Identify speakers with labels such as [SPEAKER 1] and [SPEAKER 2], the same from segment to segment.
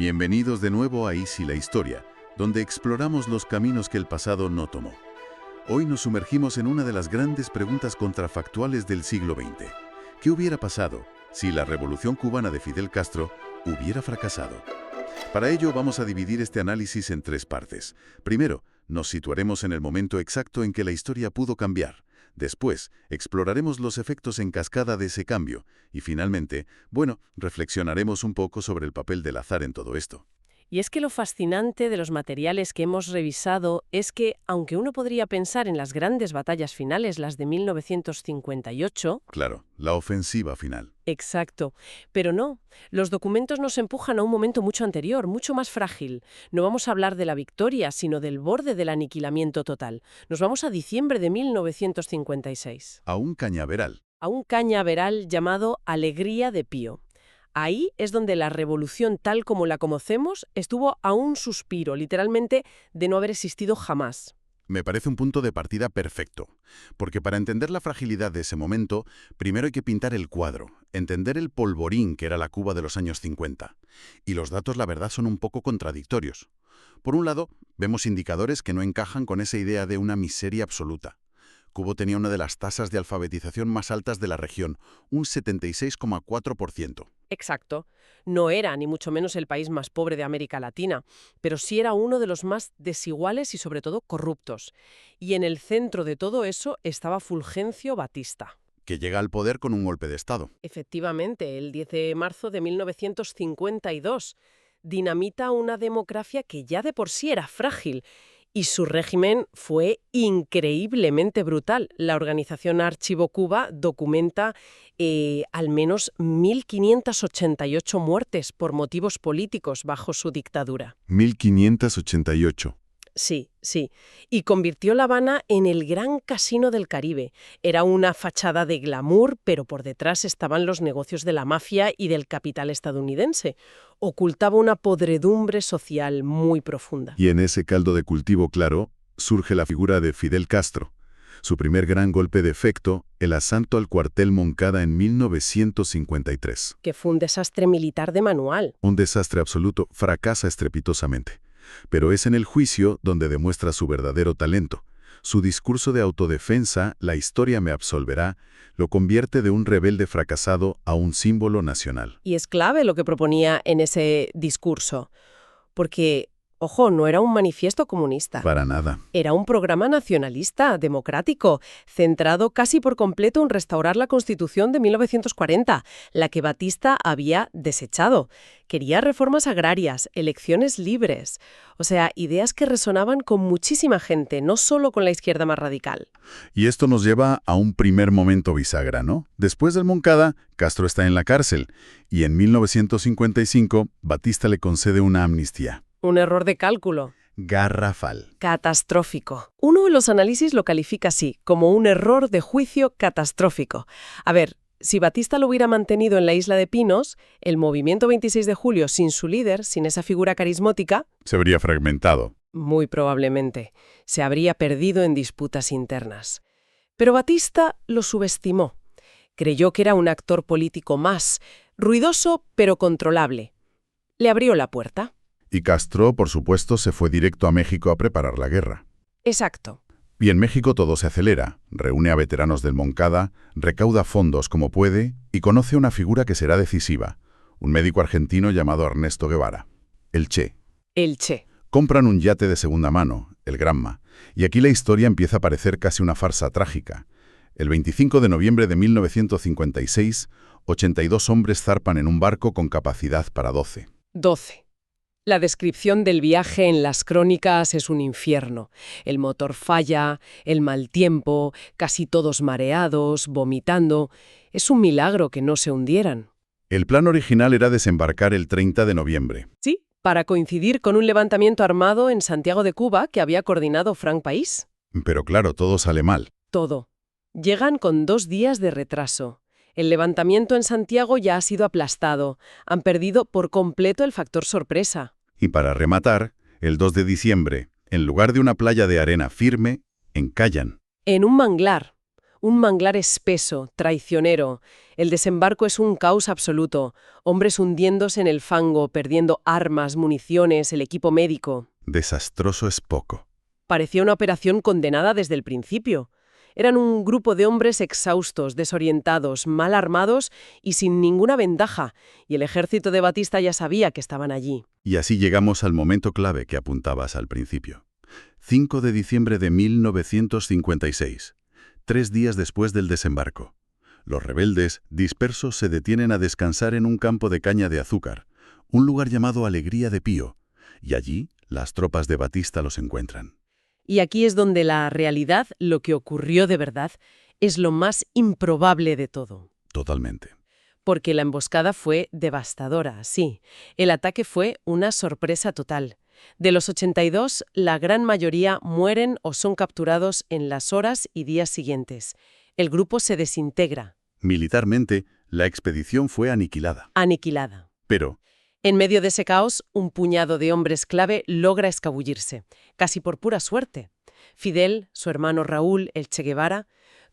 [SPEAKER 1] Bienvenidos de nuevo a Easy la Historia, donde exploramos los caminos que el pasado no tomó. Hoy nos sumergimos en una de las grandes preguntas contrafactuales del siglo XX. ¿Qué hubiera pasado si la revolución cubana de Fidel Castro hubiera fracasado? Para ello vamos a dividir este análisis en tres partes. Primero, nos situaremos en el momento exacto en que la historia pudo cambiar. Después, exploraremos los efectos en cascada de ese cambio. Y finalmente, reflexionaremos un poco sobre el papel del azar en todo esto.
[SPEAKER 2] Y es que lo fascinante de los materiales que hemos revisado es que, aunque uno podría pensar en las grandes batallas finales, las de 1958...
[SPEAKER 1] Claro, la ofensiva final.
[SPEAKER 2] Exacto. Pero no, los documentos nos empujan a un momento mucho anterior, mucho más frágil. No vamos a hablar de la victoria, sino del borde del aniquilamiento total. Nos vamos a diciembre de 1956.
[SPEAKER 1] A un cañaveral.
[SPEAKER 2] A un cañaveral llamado Alegría de Pío. Ahí es donde la revolución tal como la conocemos estuvo a un suspiro, literalmente, de no haber existido jamás.
[SPEAKER 1] Me parece un punto de partida perfecto, porque para entender la fragilidad de ese momento, primero hay que pintar el cuadro, entender el polvorín que era la Cuba de los años 50. Y los datos, la verdad, son un poco contradictorios. Por un lado, vemos indicadores que no encajan con esa idea de una miseria absoluta. Cuba tenía una de las tasas de alfabetización más altas de la región, un 76,4%.
[SPEAKER 2] Exacto. No era ni mucho menos el país más pobre de América Latina, pero sí era uno de los más desiguales y sobre todo corruptos. Y en el centro de todo eso estaba Fulgencio Batista.
[SPEAKER 1] Que llega al poder con un golpe de Estado.
[SPEAKER 2] Efectivamente, el 10 de marzo de 1952. Dinamita una democracia que ya de por sí era frágil. Y su régimen fue increíblemente brutal. La organización Archivo Cuba documenta al menos 1.588 muertes por motivos políticos bajo su dictadura.
[SPEAKER 1] 1.588.
[SPEAKER 2] Sí. Y convirtió La Habana en el gran casino del Caribe. Era una fachada de glamour, pero por detrás estaban los negocios de la mafia y del capital estadounidense. Ocultaba una podredumbre social muy profunda.
[SPEAKER 1] Y en ese caldo de cultivo claro surge la figura de Fidel Castro. Su primer gran golpe de efecto, el asalto al cuartel Moncada en 1953.
[SPEAKER 2] Que fue un desastre militar de manual.
[SPEAKER 1] Un desastre absoluto, fracasa estrepitosamente. Pero es en el juicio donde demuestra su verdadero talento. Su discurso de autodefensa, la historia me absolverá, lo convierte de un rebelde fracasado a un símbolo nacional.
[SPEAKER 2] Y es clave lo que proponía en ese discurso, porque, ojo, no era un manifiesto comunista.
[SPEAKER 1] Para nada.
[SPEAKER 2] Era un programa nacionalista, democrático, centrado casi por completo en restaurar la Constitución de 1940, la que Batista había desechado. Quería reformas agrarias, elecciones libres, o sea, ideas que resonaban con muchísima gente, no solo con la izquierda más radical.
[SPEAKER 1] Y esto nos lleva a un primer momento bisagra, ¿no? Después del Moncada, Castro está en la cárcel, y en 1955, Batista le concede una amnistía.
[SPEAKER 2] Un error de cálculo.
[SPEAKER 1] Garrafal.
[SPEAKER 2] Catastrófico. Uno de los análisis lo califica así, como un error de juicio catastrófico. A ver, si Batista lo hubiera mantenido en la isla de Pinos, el movimiento 26 de julio sin su líder, sin esa figura carismática...
[SPEAKER 1] Se habría fragmentado.
[SPEAKER 2] Muy probablemente. Se habría perdido en disputas internas. Pero Batista lo subestimó. Creyó que era un actor político más, ruidoso pero controlable. Le abrió la puerta.
[SPEAKER 1] Y Castro, por supuesto, se fue directo a México a preparar la guerra.
[SPEAKER 2] Exacto.
[SPEAKER 1] Y en México todo se acelera. Reúne a veteranos del Moncada, recauda fondos como puede y conoce una figura que será decisiva, un médico argentino llamado Ernesto Guevara, el Che.
[SPEAKER 2] El Che.
[SPEAKER 1] Compran un yate de segunda mano, el Granma, y aquí la historia empieza a parecer casi una farsa trágica. El 25 de noviembre de 1956, 82 hombres zarpan en un barco con capacidad para 12.
[SPEAKER 2] 12. La descripción del viaje en las crónicas es un infierno. El motor falla, el mal tiempo, casi todos mareados, vomitando. Es un milagro que no se hundieran.
[SPEAKER 1] El plan original era desembarcar el 30 de noviembre.
[SPEAKER 2] Sí, para coincidir con un levantamiento armado en Santiago de Cuba que había coordinado Frank País.
[SPEAKER 1] Pero claro, todo sale mal.
[SPEAKER 2] Todo. Llegan con 2 días de retraso. El levantamiento en Santiago ya ha sido aplastado. Han perdido por completo el factor sorpresa.
[SPEAKER 1] Y para rematar, el 2 de diciembre, en lugar de una playa de arena firme, encallan.
[SPEAKER 2] En un manglar. Un manglar espeso, traicionero. El desembarco es un caos absoluto. Hombres hundiéndose en el fango, perdiendo armas, municiones, el equipo médico.
[SPEAKER 1] Desastroso es poco.
[SPEAKER 2] Parecía una operación condenada desde el principio. Eran un grupo de hombres exhaustos, desorientados, mal armados y sin ninguna ventaja, y el ejército de Batista ya sabía que estaban allí.
[SPEAKER 1] Y así llegamos al momento clave que apuntabas al principio. 5 de diciembre de 1956, 3 días después del desembarco. Los rebeldes, dispersos, se detienen a descansar en un campo de caña de azúcar, un lugar llamado Alegría de Pío, y allí las tropas de Batista los encuentran.
[SPEAKER 2] Y aquí es donde la realidad, lo que ocurrió de verdad, es lo más improbable de todo.
[SPEAKER 1] Totalmente.
[SPEAKER 2] Porque la emboscada fue devastadora, sí. El ataque fue una sorpresa total. De los 82, la gran mayoría mueren o son capturados en las horas y días siguientes. El grupo se desintegra.
[SPEAKER 1] Militarmente, la expedición fue aniquilada.
[SPEAKER 2] Aniquilada.
[SPEAKER 1] Pero,
[SPEAKER 2] En medio de ese caos, un puñado de hombres clave logra escabullirse, casi por pura suerte. Fidel, su hermano Raúl, el Che Guevara,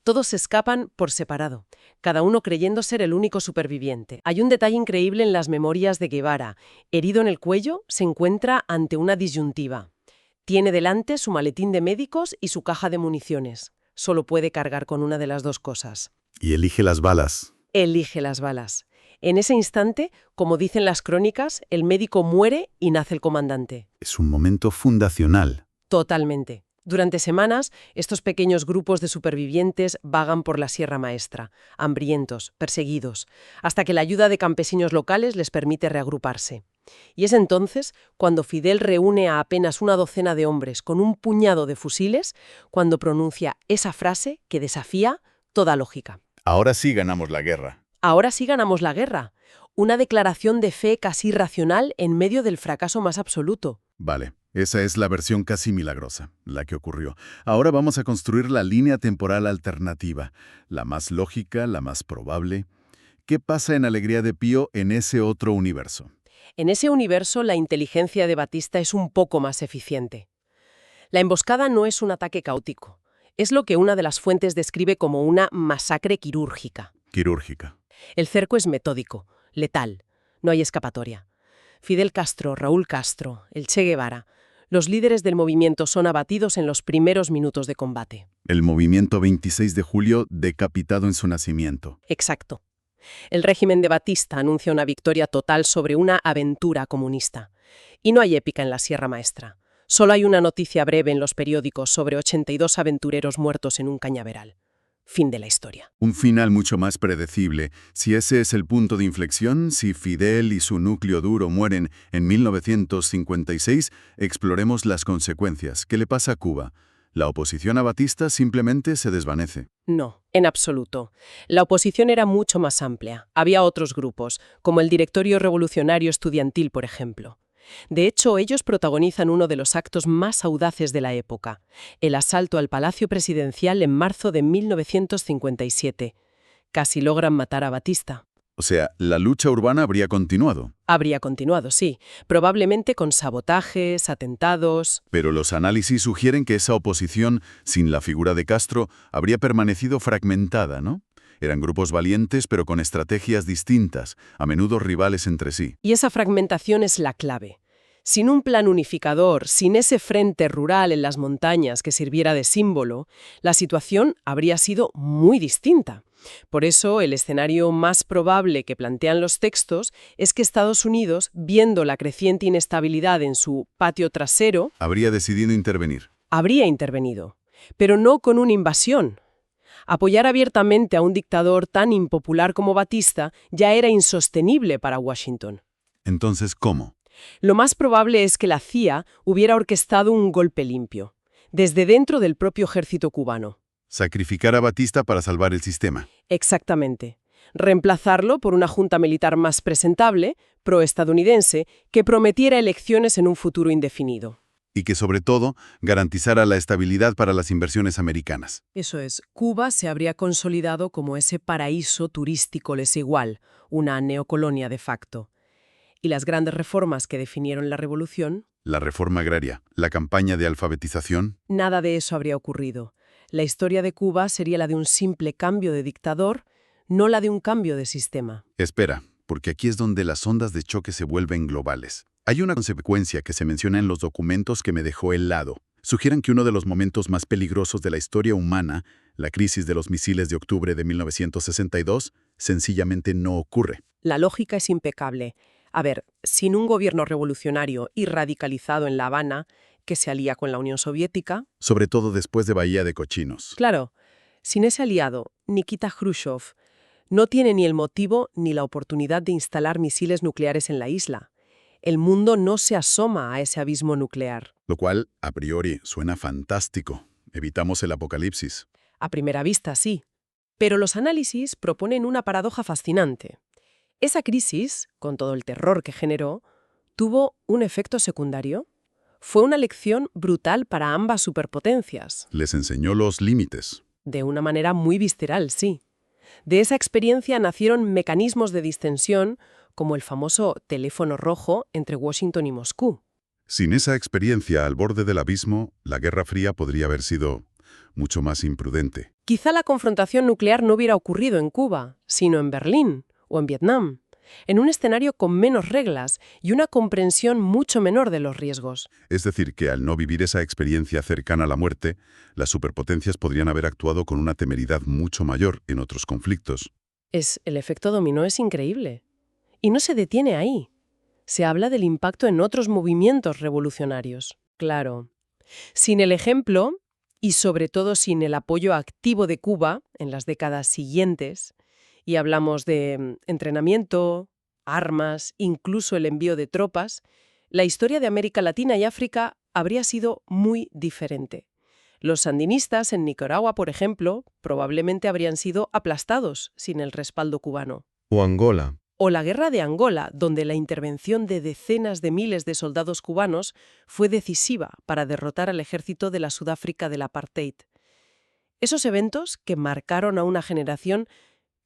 [SPEAKER 2] todos escapan por separado, cada uno creyendo ser el único superviviente. Hay un detalle increíble en las memorias de Guevara. Herido en el cuello, se encuentra ante una disyuntiva. Tiene delante su maletín de médicos y su caja de municiones. Solo puede cargar con una de las dos cosas.
[SPEAKER 1] y elige las balas.
[SPEAKER 2] Elige las balas. En ese instante, como dicen las crónicas, el médico muere y nace el comandante.
[SPEAKER 1] Es un momento fundacional.
[SPEAKER 2] Totalmente. Durante semanas, estos pequeños grupos de supervivientes vagan por la Sierra Maestra, hambrientos, perseguidos, hasta que la ayuda de campesinos locales les permite reagruparse. Y es entonces cuando Fidel reúne a apenas una docena de hombres con un puñado de fusiles, cuando pronuncia esa frase que desafía toda lógica.
[SPEAKER 1] Ahora sí ganamos la guerra.
[SPEAKER 2] Ahora sí ganamos la guerra. Una declaración de fe casi racional en medio del fracaso más absoluto.
[SPEAKER 1] Vale, esa es la versión casi milagrosa, la que ocurrió. Ahora vamos a construir la línea temporal alternativa, la más lógica, la más probable. ¿Qué pasa en Alegría de Pío en ese otro universo?
[SPEAKER 2] En ese universo, la inteligencia de Batista es un poco más eficiente. La emboscada no es un ataque caótico. Es lo que una de las fuentes describe como una masacre quirúrgica.
[SPEAKER 1] Quirúrgica.
[SPEAKER 2] El cerco es metódico, letal. No hay escapatoria. Fidel Castro, Raúl Castro, el Che Guevara, los líderes del movimiento son abatidos en los primeros minutos de combate.
[SPEAKER 1] El movimiento 26 de julio decapitado en su nacimiento.
[SPEAKER 2] Exacto. El régimen de Batista anuncia una victoria total sobre una aventura comunista. Y no hay épica en la Sierra Maestra. Solo hay una noticia breve en los periódicos sobre 82 aventureros muertos en un cañaveral. Fin de la historia.
[SPEAKER 1] Un final mucho más predecible. Si ese es el punto de inflexión, si Fidel y su núcleo duro mueren en 1956, exploremos las consecuencias. ¿Qué le pasa a Cuba? La oposición a Batista simplemente se desvanece.
[SPEAKER 2] No, en absoluto. La oposición era mucho más amplia. Había otros grupos, como el Directorio Revolucionario Estudiantil, por ejemplo. De hecho, ellos protagonizan uno de los actos más audaces de la época, el asalto al Palacio Presidencial en marzo de 1957. Casi logran matar a Batista.
[SPEAKER 1] O sea, la lucha urbana habría continuado.
[SPEAKER 2] Habría continuado, sí, probablemente con sabotajes, atentados.
[SPEAKER 1] Pero los análisis sugieren que esa oposición, sin la figura de Castro, habría permanecido fragmentada, ¿no? Eran grupos valientes pero con estrategias distintas, a menudo rivales entre sí.
[SPEAKER 2] Y esa fragmentación es la clave. Sin un plan unificador, sin ese frente rural en las montañas que sirviera de símbolo, la situación habría sido muy distinta. Por eso, el escenario más probable que plantean los textos es que Estados Unidos, viendo la creciente inestabilidad en su patio trasero,
[SPEAKER 1] Habría decidido intervenir.
[SPEAKER 2] habría intervenido, pero no con una invasión. Apoyar abiertamente a un dictador tan impopular como Batista ya era insostenible para Washington.
[SPEAKER 1] Entonces, ¿cómo?
[SPEAKER 2] Lo más probable es que la CIA hubiera orquestado un golpe limpio, desde dentro del propio ejército cubano.
[SPEAKER 1] Sacrificar a Batista para salvar el sistema.
[SPEAKER 2] Exactamente. Reemplazarlo por una junta militar más presentable, proestadounidense, que prometiera elecciones en un futuro indefinido.
[SPEAKER 1] Y que, sobre todo, garantizara la estabilidad para las inversiones americanas.
[SPEAKER 2] Eso es, Cuba se habría consolidado como ese paraíso turístico desigual, una neocolonia de facto. Y las grandes reformas que definieron la revolución,
[SPEAKER 1] La reforma agraria, la campaña de alfabetización.
[SPEAKER 2] nada de eso habría ocurrido. La historia de Cuba sería la de un simple cambio de dictador, no la de un cambio de sistema.
[SPEAKER 1] Espera, porque aquí es donde las ondas de choque se vuelven globales. Hay una consecuencia que se menciona en los documentos que me dejó helado. Sugieren que uno de los momentos más peligrosos de la historia humana, la crisis de los misiles de octubre de 1962, sencillamente no ocurre.
[SPEAKER 2] La lógica es impecable. A ver, sin un gobierno revolucionario y radicalizado en La Habana, que se alía con la Unión Soviética.
[SPEAKER 1] Sobre todo después de Bahía de Cochinos.
[SPEAKER 2] Claro, sin ese aliado, Nikita Khrushchev no tiene ni el motivo ni la oportunidad de instalar misiles nucleares en la isla. El mundo no se asoma a ese abismo nuclear.
[SPEAKER 1] Lo cual, a priori, suena fantástico. Evitamos el apocalipsis.
[SPEAKER 2] A primera vista, sí. Pero los análisis proponen una paradoja fascinante. Esa crisis, con todo el terror que generó, tuvo un efecto secundario. Fue una lección brutal para ambas superpotencias.
[SPEAKER 1] Les enseñó los límites.
[SPEAKER 2] De una manera muy visceral, sí. De esa experiencia nacieron mecanismos de distensión, como el famoso teléfono rojo entre Washington y Moscú.
[SPEAKER 1] Sin esa experiencia al borde del abismo, la Guerra Fría podría haber sido mucho más imprudente.
[SPEAKER 2] Quizá la confrontación nuclear no hubiera ocurrido en Cuba, sino en Berlín o en Vietnam, en un escenario con menos reglas y una comprensión mucho menor de los riesgos.
[SPEAKER 1] Es decir, que al no vivir esa experiencia cercana a la muerte, las superpotencias podrían haber actuado con una temeridad mucho mayor en otros conflictos.
[SPEAKER 2] El efecto dominó es increíble. Y no se detiene ahí. Se habla del impacto en otros movimientos revolucionarios. Claro. Sin el ejemplo, y sobre todo sin el apoyo activo de Cuba en las décadas siguientes, y hablamos de entrenamiento, armas, incluso el envío de tropas, la historia de América Latina y África habría sido muy diferente. Los sandinistas en Nicaragua, por ejemplo, probablemente habrían sido aplastados sin el respaldo cubano.
[SPEAKER 3] O Angola.
[SPEAKER 2] O la guerra de Angola, donde la intervención de decenas de miles de soldados cubanos fue decisiva para derrotar al ejército de la Sudáfrica del apartheid. Esos eventos, que marcaron a una generación,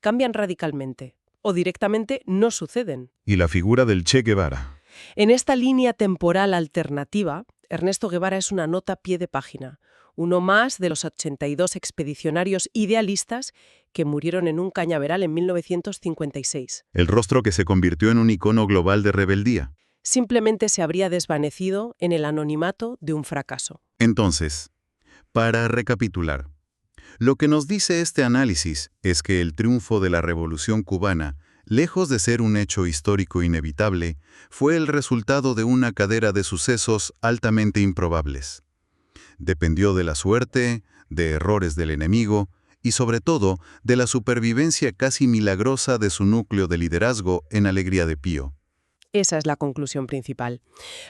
[SPEAKER 2] cambian radicalmente, o directamente no suceden.
[SPEAKER 3] Y la figura del Che Guevara.
[SPEAKER 2] En esta línea temporal alternativa, Ernesto Guevara es una nota a pie de página, uno más de los 82 expedicionarios idealistas que murieron en un cañaveral en 1956.
[SPEAKER 1] El rostro que se convirtió en un icono global de rebeldía.
[SPEAKER 2] Simplemente se habría desvanecido en el anonimato de un fracaso.
[SPEAKER 1] Entonces, para recapitular, lo que nos dice este análisis es que el triunfo de la Revolución cubana, lejos de ser un hecho histórico inevitable, fue el resultado de una cadena de sucesos altamente improbables. Dependió de la suerte, de errores del enemigo y, sobre todo, de la supervivencia casi milagrosa de su núcleo de liderazgo en Alegría de Pío.
[SPEAKER 2] Esa es la conclusión principal.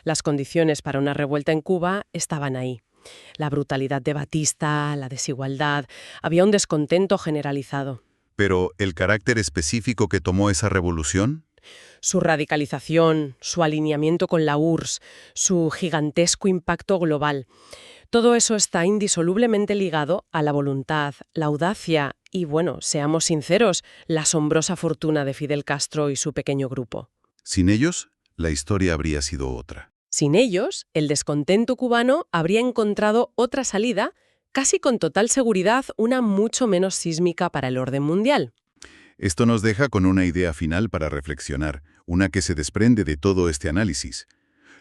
[SPEAKER 2] Las condiciones para una revuelta en Cuba estaban ahí. La brutalidad de Batista, la desigualdad, había un descontento generalizado.
[SPEAKER 1] Pero, ¿el carácter específico que tomó esa revolución?
[SPEAKER 2] Su radicalización, su alineamiento con la URSS, su gigantesco impacto global. Todo eso está indisolublemente ligado a la voluntad, la audacia y, bueno, seamos sinceros, la asombrosa fortuna de Fidel Castro y su pequeño grupo.
[SPEAKER 1] Sin ellos, la historia habría sido otra.
[SPEAKER 2] Sin ellos, el descontento cubano habría encontrado otra salida, casi con total seguridad una mucho menos sísmica para el orden mundial.
[SPEAKER 1] Esto nos deja con una idea final para reflexionar, una que se desprende de todo este análisis.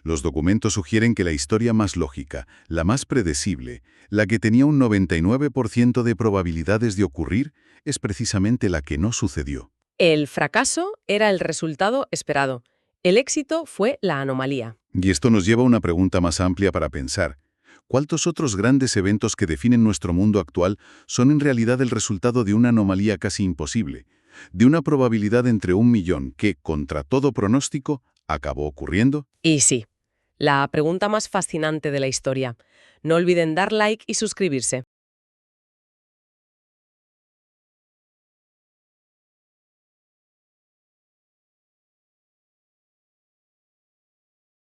[SPEAKER 1] Los documentos sugieren que la historia más lógica, la más predecible, la que tenía un 99% de probabilidades de ocurrir, es precisamente la que no sucedió.
[SPEAKER 2] El fracaso era el resultado esperado. El éxito fue la anomalía.
[SPEAKER 1] Y esto nos lleva a una pregunta más amplia para pensar. ¿Cuántos otros grandes eventos que definen nuestro mundo actual son en realidad el resultado de una anomalía casi imposible? De una probabilidad entre 1 millón que, contra todo pronóstico, acabó ocurriendo?
[SPEAKER 2] Y sí, la pregunta más fascinante de la historia. No olviden dar like y suscribirse.